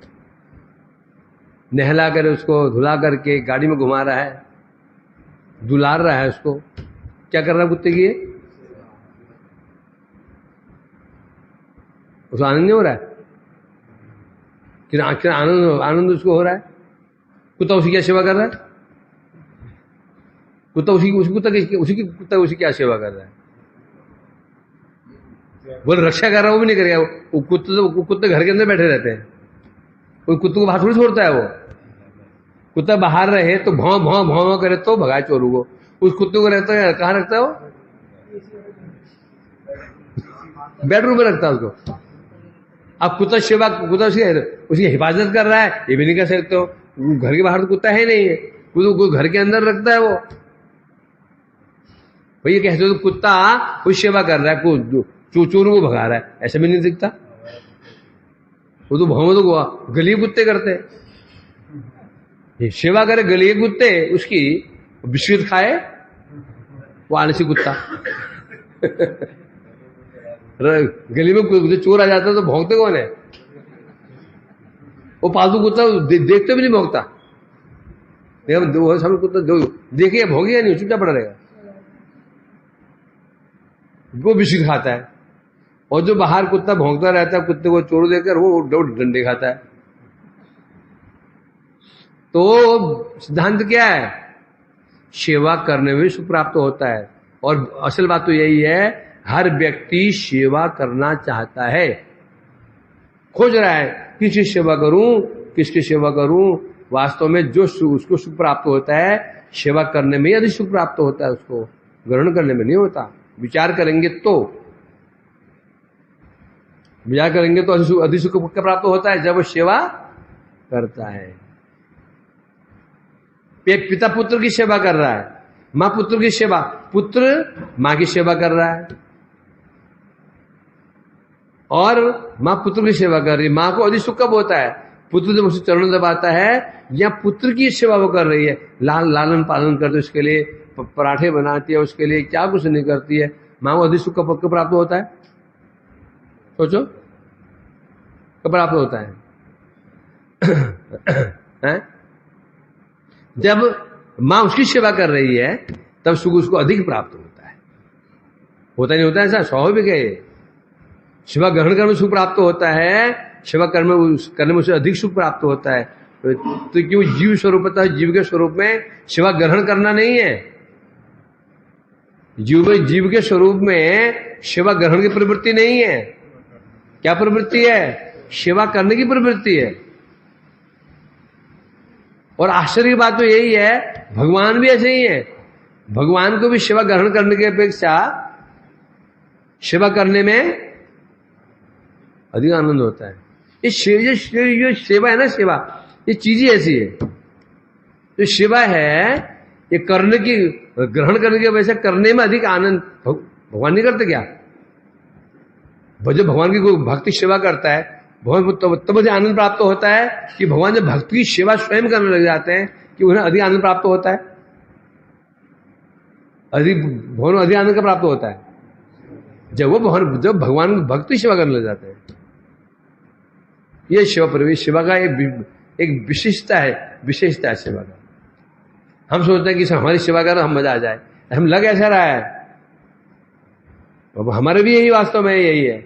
नहला कर उसको धुला करके गाड़ी में घुमा रहा है, दुलार रहा है उसको। क्या कर रहा है कुत्ते की? उसको आनंद नहीं हो रहा है कि आनंद उसको हो रहा है? कुत्ता उसकी क्या सेवा कर रहा है? कुत्ता उसी क्या सेवा कर रहा है? बोल रक्षा कर रहा है, वो भी नहीं करेगा। वो कुत्ते घर के अंदर बैठे रहते हैं, कोई कुत्ते को बाहर थोड़ी छोड़ता है। वो कुत्ता बाहर रहे तो भौं भौं भौं करे तो भगाए चोरू को। उस कुत्ते को रहता है कहाँ रखता है? वो बेडरूम में रखता है उसको। अब कुत्ता उसकी हिफाजत कर रहा है, ये भी नहीं कह सकते हो। घर के बाहर तो कुत्ता है नहीं है, वो घर के अंदर रखता है। वो भैया कहते हो तो कुत्ता कुछ सेवा कर रहा है, चोरों को भगा रहा है, ऐसा भी नहीं दिखता। वो तो भौं तो गली कुत्ते करते हैं, ये सेवा करे गली कुत्ते उसकी, बिस्किट खाए वो आलसी कुत्ता। गली में चोर आ जाता है तो भौंकते कौन है? वो पालतू कुत्ता देखते भी नहीं भौंकता। सब कुत्ता देखिए भौंकेगा नहीं, चुपचाप पड़ा रहेगा। वो बिस्किट खाता है, और जो बाहर कुत्ता भौंकता रहता है, कुत्ते को चोर देकर वो डंडे खाता है। तो सिद्धांत क्या है? सेवा करने में सुख प्राप्त होता है। और असल बात तो यही है, हर व्यक्ति सेवा करना चाहता है, खोज रहा है किसकी सेवा करूं, किसकी सेवा करूं। वास्तव में जो उसको सुख प्राप्त होता है, सेवा करने में ही अधिक सुख प्राप्त होता है, उसको ग्रहण करने में नहीं होता। विचार करेंगे तो अधिक सुख प्राप्त होता है जब वो सेवा करता है। पिता पुत्र की सेवा कर रहा है, माँ पुत्र की सेवा, पुत्र माँ की सेवा कर रहा है, और माँ पुत्र की सेवा कर रही है। माँ को अधिक सुख कब होता है? पुत्र जब उसे चरण दबाता है, या पुत्र की सेवा वो कर रही है, लालन पालन करते, उसके लिए पराठे बनाती है, उसके लिए क्या कुछ नहीं करती है, माँ को अधिक सुख कब प्राप्त होता है? सोचो कब प्राप्त होता है? है? जब माँ उसकी सेवा कर रही है तब सुख उसको अधिक प्राप्त होता है। होता नहीं होता ऐसा? स्वाभाविक है। सेवा ग्रहण करने में सुख प्राप्त होता है, सेवा करने में उसे अधिक सुख प्राप्त होता है। तो क्यों जीव स्वरूपता, जीव के स्वरूप में सेवा ग्रहण करना नहीं है। जीव के स्वरूप में सेवा ग्रहण की प्रवृत्ति नहीं है। क्या प्रवृत्ति है? सेवा करने की प्रवृत्ति है। और आश्चर्य की बात तो यही है, भगवान भी ऐसे ही है। भगवान को भी सेवा ग्रहण करने की अपेक्षा सेवा करने में अधिक आनंद होता है। ये सेवा है ना, सेवा ये चीज ही ऐसी है। जो सेवा है ये करने की, ग्रहण करने की वजह से करने में अधिक आनंद भगवान नहीं करते क्या? जब भगवान की कोई भक्ति सेवा करता है, भगवान को तब मुझे आनंद प्राप्त होता है कि भगवान जब भक्ति की सेवा स्वयं करने लग जाते हैं कि उन्हें अधिक आनंद प्राप्त होता है। भगवान अधिक आनंद का प्राप्त होता है जब भगवान भक्ति सेवा करने लग जाते हैं। ये सेवा का एक विशिष्टता है सेवा का। हम सोचते हैं कि हमारी सेवा करो हम मजा आ जाए, हम लग ऐसा रहा है। अब हमारे भी यही वास्तव में यही है।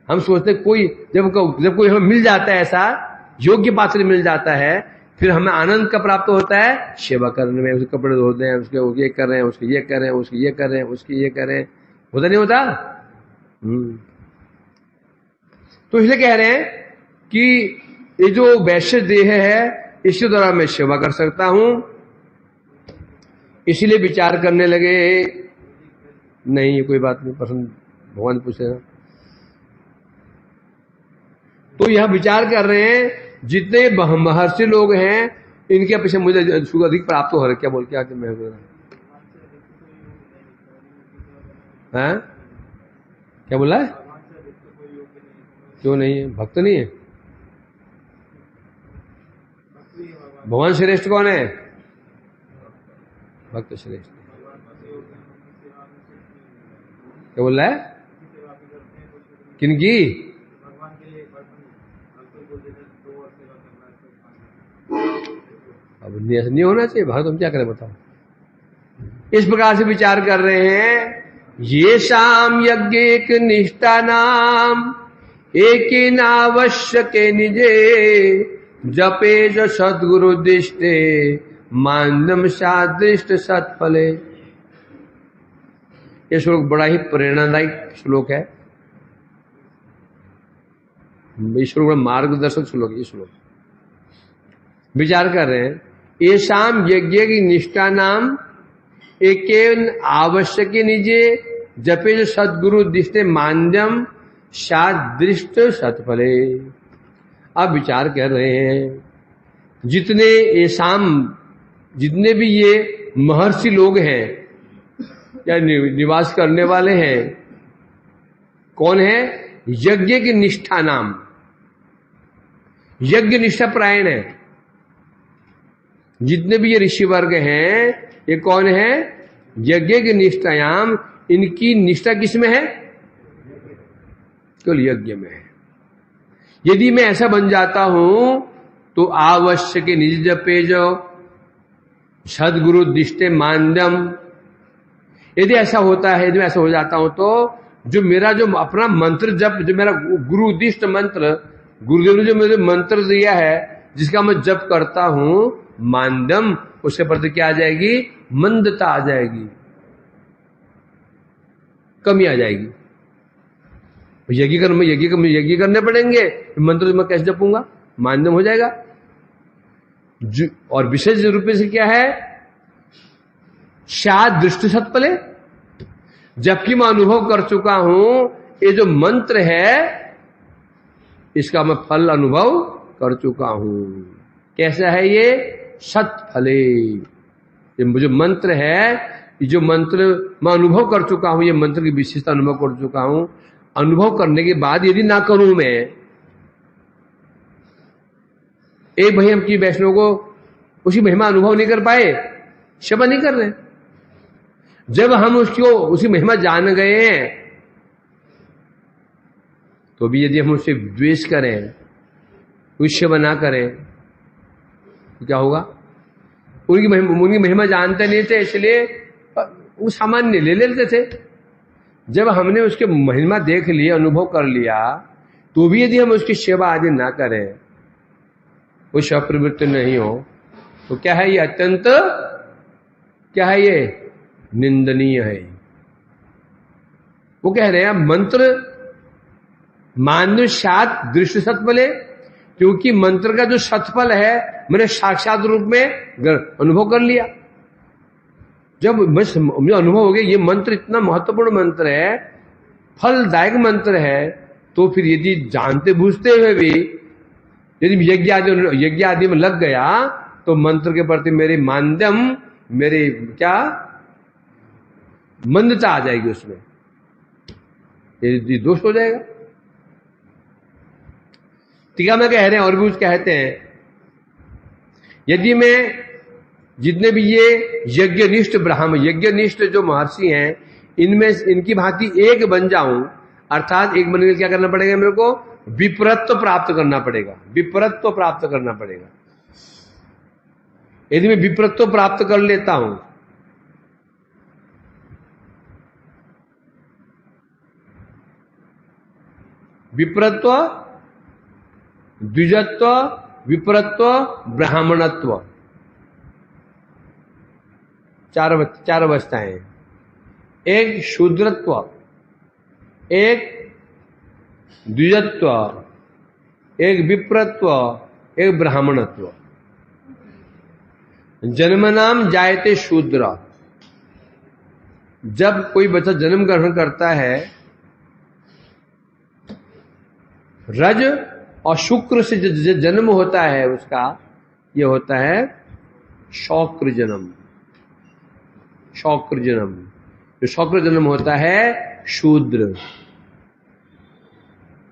हम सोचते हैं कोई जब कोई हमें मिल जाता है, ऐसा योग्य पात्र मिल जाता है, फिर हमें आनंद का प्राप्त होता है सेवा करने में। उसके कपड़े धोते हैं, उसके ये कर रहे हैं, उसके ये कर रहे हैं, उसके ये कर रहे हैं, उसके ये कर रहे हैं। होता नहीं होता? तो इसलिए कह रहे हैं कि ये जो वैश्य देह है इसके द्वारा मैं सेवा कर सकता हूं। इसीलिए विचार करने लगे, नहीं कोई बात नहीं, पसंद भगवान पूछेगा। तो यह विचार कर रहे हैं जितने महर्षि लोग हैं इनके पीछे मुझे सुख अधिक प्राप्त हो रहा है। क्या बोल के आके मैं हैं? क्या बोला है? क्यों नहीं है? भक्त नहीं है? भगवान श्रेष्ठ कौन है? भक्त श्रेष्ठ। क्या बोल रहा है? किनकी? अब नहीं होना चाहिए भाग, तुम क्या करें बताओ। इस प्रकार से विचार कर रहे हैं। ये शाम यज्ञ एक निष्ठा नाम एक नावश्यक निजे जपे जो सदगुरु दिष्टे मानदम सादृष्ट सत्फले। ये श्लोक बड़ा ही प्रेरणादायक श्लोक है। ये श्लोक बड़ा मार्गदर्शक श्लोक है। ये श्लोक विचार कर रहे हैं। ये शाम यज्ञ की निष्ठा नाम एक आवश्यक निजे जपे जो सदगुरु दिष्टे मान्यम सादृष्ट सत्फले। अब विचार कर रहे हैं जितने ये शाम जितने भी ये महर्षि लोग हैं या निवास करने वाले हैं, कौन है? यज्ञ की निष्ठा नाम, यज्ञ निष्ठा परायण है। जितने भी ये ऋषि वर्ग हैं, ये कौन है? यज्ञ की निष्ठायाम। इनकी निष्ठा किसमें है? केवल यज्ञ में है। यदि मैं ऐसा बन जाता हूं तो आवश्यक निज जपे जो सदगुरु दिष्टे मान्यम। यदि ऐसा होता है, यदि मैं ऐसा हो जाता हूं तो जो मेरा जो अपना मंत्र जप, जो मेरा गुरु उद्दिष्ट मंत्र, गुरुदेव ने जो मुझे मंत्र दिया है जिसका मैं जप करता हूं, मानदम, उसके प्रति क्या आ जाएगी? मंदता आ जाएगी, कमी आ जाएगी। यज्ञ करने पड़ेंगे, मंत्र मैं कैसे जपूंगा? मानदम हो जाएगा। और विशेष रूप से क्या है? शाद दृष्टि सत्फले। जबकि मैं अनुभव कर चुका हूं ये जो मंत्र है इसका मैं फल अनुभव कर चुका हूं। कैसा है ये? सत्फले। ये मुझे मंत्र है, जो मंत्र मैं अनुभव कर चुका हूं, ये मंत्र की विशेषता अनुभव कर चुका हूं। अनुभव करने के बाद यदि ना करूं मैं, एक भाई हम की वैष्णव को उसकी महिमा अनुभव नहीं कर पाए, सेवा नहीं कर रहे। जब हम उसको उसकी महिमा जान गए हैं तो भी यदि हम उससे द्वेष करें, उसकी सेवा ना करें तो क्या होगा? उनकी महिमा जानते नहीं थे, इसलिए वो सामान्य ले लेते थे। जब हमने उसके महिमा देख ली, अनुभव कर लिया, तो भी यदि हम उसकी सेवा आदि ना करें, वो स्वप्रवृत्ति नहीं हो, तो क्या है? ये अत्यंत क्या है? ये निंदनीय है। वो कह रहे हैं मंत्र मान्य सात दृष्टि सत्फले, क्योंकि मंत्र का जो सत्फल है मैंने साक्षात रूप में अनुभव कर लिया। जब मुझे अनुभव हो गया ये मंत्र इतना महत्वपूर्ण मंत्र है, फलदायक मंत्र है, तो फिर यदि जानते बूझते हुए भी यदि यज्ञ आदि में लग गया तो मंत्र के प्रति मेरी मान्यम, मेरे क्या मंदता आ जाएगी, उसमें ये दोष हो जाएगा। टीका में कह रहे हैं और भी कुछ कहते हैं, यदि मैं जितने भी ये यज्ञनिष्ठ ब्राह्मण, यज्ञनिष्ठ जो महर्षि हैं, इनमें इनकी भांति एक बन जाऊं, अर्थात एक बनने के क्या करना पड़ेगा? मेरे को विपरत्व प्राप्त करना पड़ेगा, विपरत्व प्राप्त करना पड़ेगा। यदि मैं विपरत्व प्राप्त कर लेता हूं, विपरत्व, द्विजत्व, विपरत्व, ब्राह्मणत्व, चार अवस्थाएं। एक शूद्रत्व, एक द्विजत्व, एक विप्रत्व, एक ब्राह्मणत्व। जन्मनाम जायते शूद्र। जब कोई बच्चा जन्म ग्रहण करता है, रज और शुक्र से जो जन्म होता है उसका, यह होता है शौक्र जन्म। शौक्र जन्म, जो शौक्र जन्म होता है शूद्र,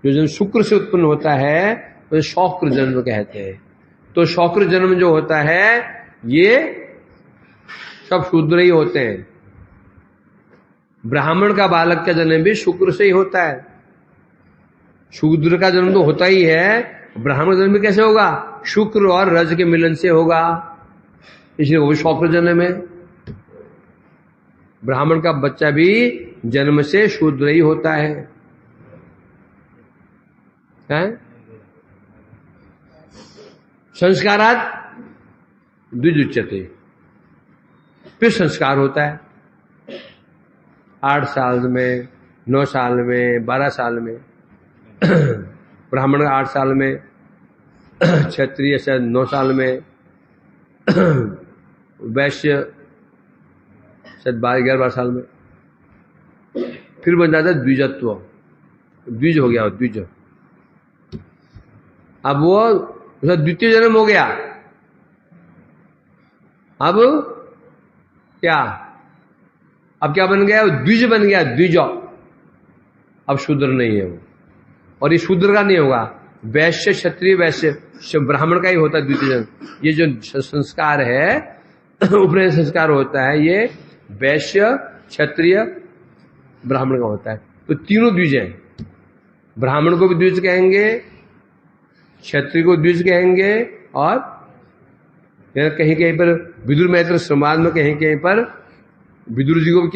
जो जन्म शुक्र से उत्पन्न होता है उसे शौक्र जन्म कहते हैं। तो शौक्र जन्म जो होता है ये सब शूद्र ही होते हैं। ब्राह्मण का बालक का जन्म भी शुक्र से ही होता है। शूद्र का जन्म तो होता ही है, ब्राह्मण जन्म भी कैसे होगा? शुक्र और रज के मिलन से होगा, इसलिए वो भी शुक्र जन्म है। ब्राह्मण का बच्चा भी जन्म से शूद्र ही होता है, हैं? संस्कारात द्विजुच्यते, फिर संस्कार होता है 8 साल में, 9 साल में, 12 साल में। ब्राह्मण 8 साल में, क्षत्रिय से 9 साल में, वैश्य शायद 11-12 साल में। फिर बन जाता है द्विजत्व, द्विज हो गया, द्विज। अब वो उसका द्वितीय जन्म हो गया। अब क्या? अब क्या बन गया? द्विज बन गया, द्विज। अब शूद्र नहीं है वो, और ये शूद्र का नहीं होगा, वैश्य क्षत्रिय वैश्य ब्राह्मण का ही होता है द्वितीय जन्म। ये जो संस्कार है, उपनयन संस्कार होता है, ये वैश्य क्षत्रिय ब्राह्मण का होता है। तो तीनों द्विज हैं। ब्राह्मण को भी द्विज कहेंगे, क्षत्रिय को द्विज कहेंगे, और कहीं कहीं पर विदुर मैत्र समाज में कहीं कहीं पर विदुर जी को भी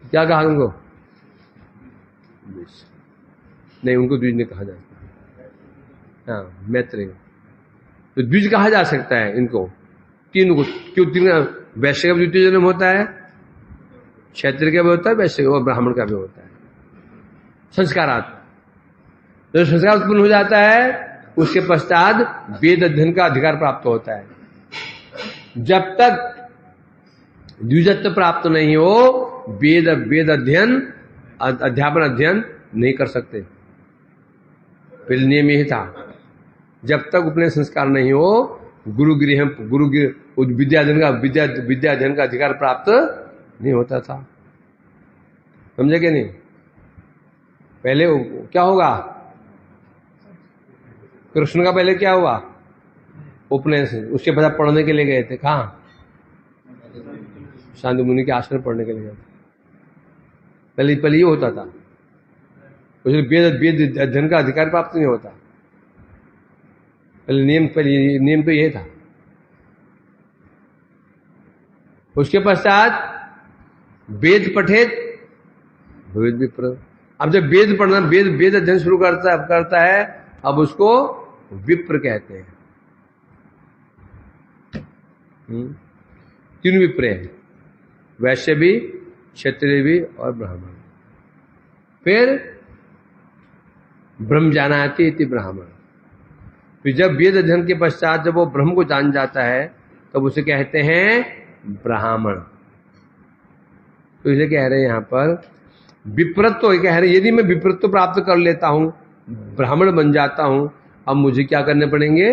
क्या कहा उनको? नहीं, उनको द्विज नहीं कहा जाता। हाँ, मैत्रेय तो द्विज कहा जा सकता है इनको, तीनों को। क्यों? तीन वैश्य का भी द्वितीय जन्म होता है, क्षत्रिय का भी होता है, वैश्य और ब्राह्मण का भी होता है। संस्कारात, तो संस्कार उत्पन्न हो जाता है, उसके पश्चात वेद अध्ययन का अधिकार प्राप्त होता है। जब तक द्विजत्व प्राप्त नहीं हो, वेद अध्ययन, अध्यापन अध्ययन नहीं कर सकते। पहले नियम यही था, जब तक उपनयन संस्कार नहीं हो, गुरु विद्या अध्ययन का अधिकार प्राप्त नहीं होता था। समझे कि नहीं? पहले क्या होगा? कृष्ण का पहले क्या हुआ? उपनयन से। उसके बाद पढ़ने के लिए गए थे, कहाँ? शांति मुनि के आश्रम पढ़ने के लिए गए थे। पहले ये होता था, वेद अध्ययन का अधिकार प्राप्त नहीं होता। पहले नियम तो ये था। उसके पश्चात वेद पठेत वेद विप्र। अब जब वेद पढ़ना, वेद अध्ययन शुरू करता है, अब उसको विप्र कहते हैं। तीन विप्र हैं, वैश्य भी, क्षत्रिय भी और ब्राह्मण। फिर ब्रह्म जानाति इति ब्राह्मण। फिर जब वेद अध्ययन के पश्चात जब वो ब्रह्म को जान जाता है, तब उसे कहते हैं ब्राह्मण। तो इसे कह रहे हैं यहां पर विप्रत्व, कह रहे यदि मैं विप्रत्व प्राप्त कर लेता हूं, ब्राह्मण बन जाता हूं, अब मुझे क्या करने पड़ेंगे?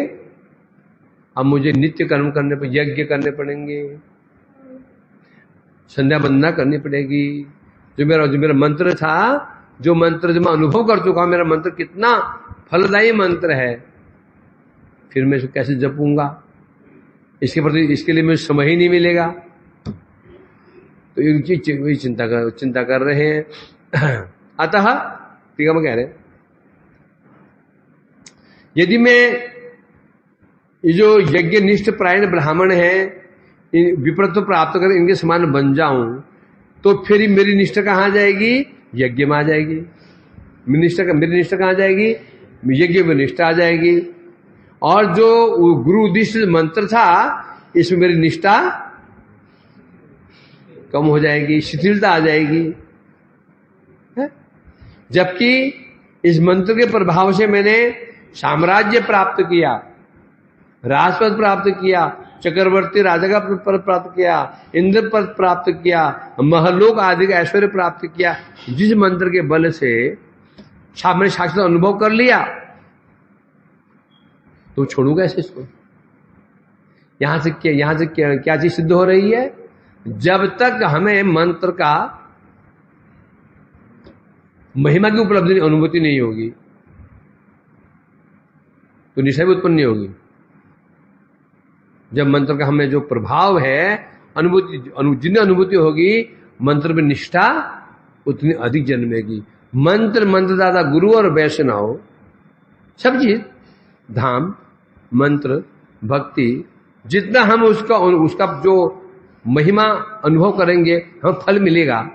अब मुझे नित्य कर्म करने पड़ेंगे, यज्ञ करने पड़ेंगे, संध्या वंदना करनी पड़ेगी। जो मेरा मंत्र था, जो मंत्र जो मैं अनुभव कर चुका हूं, मेरा मंत्र कितना फलदायी मंत्र है, फिर मैं इसको कैसे जपूंगा? इसके लिए मुझे समय ही नहीं मिलेगा। तो इनकी वही चिंता कर रहे हैं। अतः टीका में कह रहे हैं, यदि मैं ये जो यज्ञ निष्ठ प्रायण ब्राह्मण है, विप्रत्व प्राप्त कर इनके समान बन जाऊं, तो फिर मेरी निष्ठा कहां जाएगी? यज्ञ में आ जाएगी। मेरी निष्ठा कहां जाएगी? यज्ञ में निष्ठा आ जाएगी। और जो गुरु उद्दिष्ट मंत्र था, इसमें मेरी निष्ठा कम हो जाएगी, शिथिलता आ जाएगी। जबकि इस मंत्र के प्रभाव से मैंने साम्राज्य प्राप्त किया, राजपद प्राप्त किया, चक्रवर्ती राजा का पद प्राप्त किया, इंद्र पद प्राप्त किया, महलोक आदि का ऐश्वर्य प्राप्त किया। जिस मंत्र के बल से मैंने साक्षात अनुभव कर लिया, तो छोड़ू कैसे इसको? यहां से क्या चीज सिद्ध हो रही है? जब तक हमें मंत्र का महिमा की उपलब्धि अनुभूति नहीं होगी, तो निश्चय भी उत्पन्न नहीं होगी। जब मंत्र का हमें जो प्रभाव है जितनी अनुभूति होगी मंत्र में निष्ठा उतनी अधिक जन्मेगी। मंत्रदाता गुरु और वैष्णव सब चीज, धाम, मंत्र, भक्ति, जितना हम उसका जो महिमा अनुभव करेंगे, हम फल मिलेगा,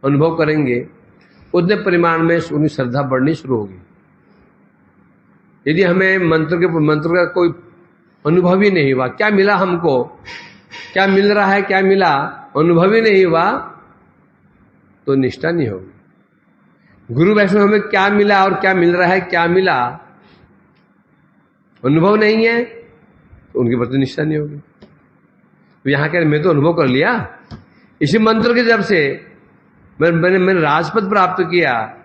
अनुभव करेंगे, उतने परिमाण में उनकी श्रद्धा बढ़नी शुरू होगी। यदि हमें मंत्र का कोई अनुभव ही नहीं हुआ, क्या मिला हमको, क्या मिल रहा है, क्या मिला, अनुभव ही नहीं हुआ, तो निष्ठा नहीं होगी। गुरु वैष्णव हमें क्या मिला और क्या मिल रहा है, क्या मिला, अनुभव नहीं है, तो उनके प्रति निष्ठा नहीं होगी। तो यहां कह रहे मैं तो अनुभव कर लिया इसी मंत्र के, जब से मैंने राजपद प्राप्त किया,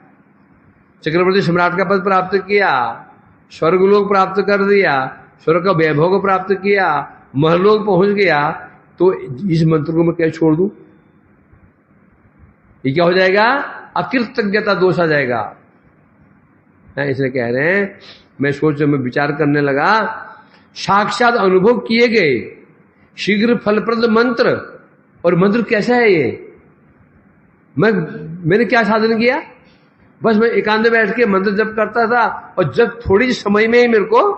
चक्रवर्ती सम्राट का पद प्राप्त किया, स्वर्गलोक प्राप्त कर दिया, स्वर्ग का वैभव को प्राप्त किया, महलोक पहुंच गया, तो इस मंत्र को मैं क्या छोड़ दूं? ये क्या हो जाएगा? अकृतज्ञता दोष आ जाएगा। इसलिए कह रहे हैं, मैं विचार करने लगा, साक्षात अनुभव किए गए शीघ्र फलप्रद मंत्र, और मंत्र कैसा है ये? मैंने क्या साधन किया? बस मैं एकांत में बैठ के मंत्र जप करता था, और जब थोड़ी समय में ही मेरे को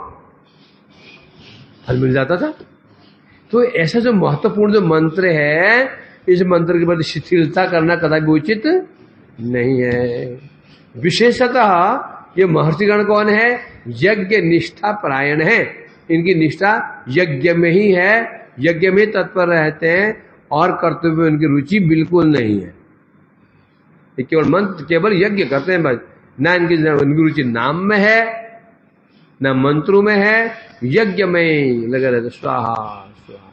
फल मिल जाता था। तो ऐसा जो महत्वपूर्ण जो मंत्र है, इस मंत्र के प्रति शिथिलता करना कदापि उचित नहीं है। विशेषतः ये महर्षिगण कौन है? यज्ञ निष्ठा परायण है, इनकी निष्ठा यज्ञ में ही है, यज्ञ में तत्पर रहते हैं, और कर्तव्य में उनकी रुचि बिल्कुल नहीं है। ये केवल मंत्र, केवल यज्ञ करते हैं बस, ना इनकी रुचि नाम में है, ना मंत्रों में है, यज्ञ में लगे रहते, स्वाहा स्वाहा।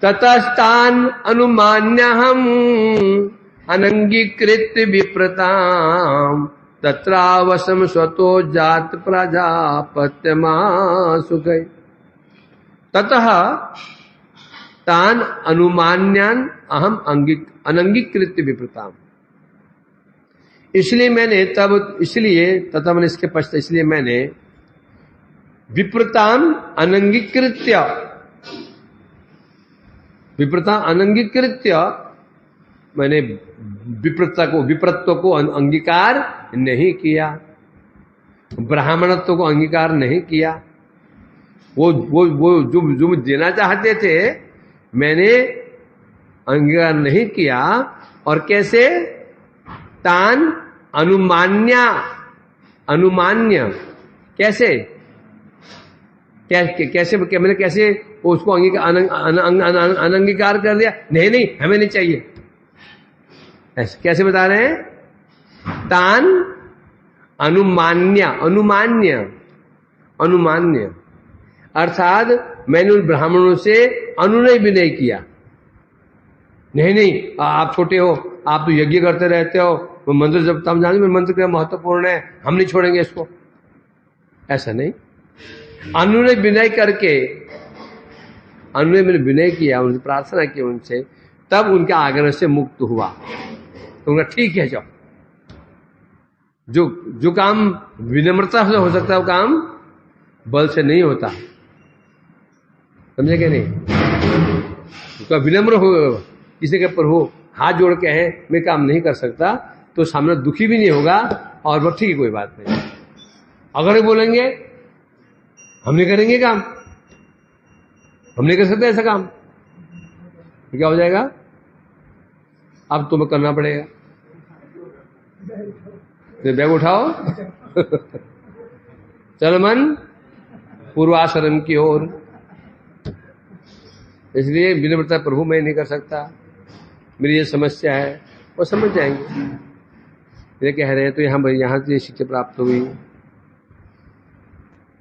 ततस्तान अनुमान्यहम् अनंगीकृत विप्रताम तत्रावसम स्वतो जात प्रजापत्यमासु गए। ततः तान अनुमान्यान अहम अनंगीकृत विप्रताम। इसलिए मैंने तथा मैंने इसके पश्चात, इसलिए मैंने विप्रताम अनंगीकृत्य, विप्रता अनंगीकृत्य, मैंने विप्रत्व को अंगीकार नहीं किया, ब्राह्मणत्व को अंगीकार नहीं किया। वो जो देना चाहते थे मैंने अंगीकार नहीं किया। और कैसे? तान अनुमान्य, कैसे मैंने कैसे उसको अनंगीकार कर दिया? नहीं हमें नहीं चाहिए। ऐसे कैसे बता रहे हैं? तान अनुमान्य अर्थात मैंने उन ब्राह्मणों से अनुनय भी नहीं किया। नहीं आप छोटे हो, आप तो यज्ञ करते रहते हो, वो मंत्र जब तम जाने में मंत्र क्या महत्वपूर्ण है, हम नहीं छोड़ेंगे इसको, ऐसा नहीं। अनुनय विनय करके, अनुनय मैंने विनय किया, उनसे प्रार्थना की उनसे, तब उनके आग्रह से मुक्त हुआ। तो उनका ठीक है, जाओ। जो काम विनम्रता से हो सकता है वो काम बल से नहीं होता, समझे क्या? नहीं तो विनम्र हो, किसी के ऊपर हो, हाथ जोड़ के है मैं काम नहीं कर सकता, तो सामने दुखी भी नहीं होगा, और वो ठीक है, कोई बात नहीं। अगर बोलेंगे हम नहीं करेंगे काम, हम नहीं कर सकते ऐसा काम, तो क्या हो जाएगा? अब तुम्हें करना पड़ेगा, तो बैग उठाओ चल मन पूर्वाश्रम की ओर। इसलिए विनम्रता प्रभु मैं नहीं कर सकता, मेरी ये समस्या है, वो समझ जाएंगे। ये कह रहे हैं तो यहाँ से शिक्षा प्राप्त हुई।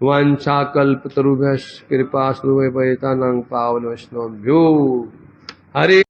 वांछा कल्प तरुभ्यश्च कृपा स्नुवैतानां पावन वैष्णवेभ्यो हरे।